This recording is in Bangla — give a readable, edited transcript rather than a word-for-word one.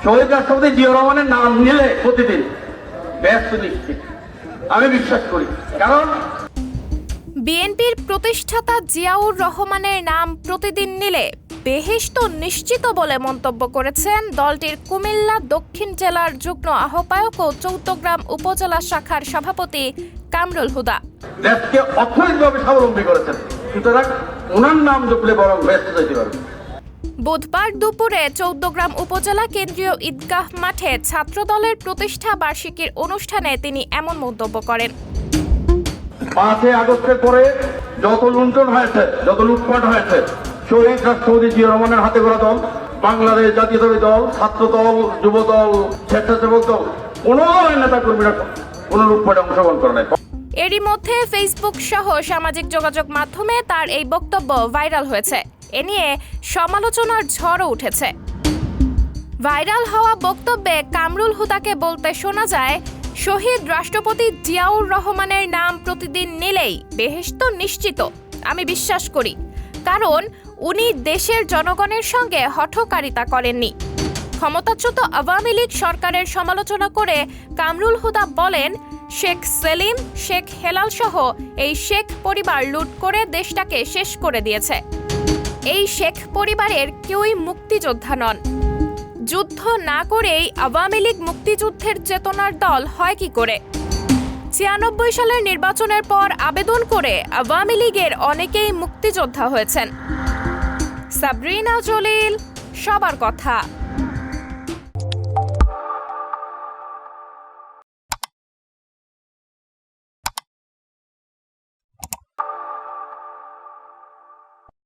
শহীদ রাষ্ট্রপতি জিয়া রহমানের নাম নিলে প্রতিদিন ব্যস্ত নিশ্চিত আমি বিশ্বাস করি। কারণ বিএনপির প্রতিষ্ঠাতা জিয়াউর রহমানের নাম প্রতিদিন নিলে বেহেশত নিশ্চিত বলে মন্তব্য করেছেন দলটির কুমিল্লা দক্ষিণ জেলার যুগ্ম আহ্বায়ক ও চৌদ্দগ্রাম উপজেলা শাখার সভাপতি কামরুল হুদা। দেশকে অর্থনৈতিকভাবে স্বাবলম্বী করেছেন, সুতরাং ওনার নাম জপলে বরং ব্যস্ত যেতে পারবে। বুধবার দুপুরে চৌদ্দগ্রাম উপজেলা কেন্দ্রীয় ঈদগাহ মাঠে ছাত্রদলের প্রতিষ্ঠা বার্ষিকীর অনুষ্ঠানে তিনি এমন মন্তব্য করেন। 5 আগস্টের পরে যত লুণ্ঠন হয়েছে, যত লুটপাট হয়েছে, শহীদ রাষ্ট্রপতি জিয়া রহমানের হাতে গড়া দল, বাংলাদেশ জাতীয়তাবাদী দল, ছাত্র দল, যুব দল, স্বেচ্ছাসেবক দল, কোনো নেতা কর্মীরা কোনো লুটপাটে অংশগ্রহণ করে নাই। এরই মধ্যে ফেসবুক সহ সামাজিক যোগাযোগ মাধ্যমে তার এই বক্তব্য ভাইরাল হয়েছে। এ নিয়ে সমালোচনার ঝড়ও উঠেছে। ভাইরাল হওয়া বক্তব্যে কামরুল হুদাকে বলতে শোনা যায়, শহীদ রাষ্ট্রপতি জিয়াউর রহমানের নাম প্রতিদিন নিলেই বেহেশত নিশ্চিত আমি বিশ্বাস করি, কারণ উনি দেশের জনগণের সঙ্গে হঠকারিতা করেননি। ক্ষমতাচ্যুত আওয়ামী লীগ সরকারের সমালোচনা করে কামরুল হুদা বলেন, শেখ সেলিম, শেখ হেলাল সহ এই শেখ পরিবার লুট করে দেশটাকে শেষ করে দিয়েছে। এই শেখ পরিবারের কেউই মুক্তিযোদ্ধা নন। যুদ্ধ না করেই আওয়ামী লীগ মুক্তিযুদ্ধের চেতনার দল হয় কি করে? 96 সালের নির্বাচনের পর আবেদন করে আওয়ামী লীগের অনেকেই মুক্তিযোদ্ধা হয়েছেন। সাবরিনা জলিল, সবার কথা।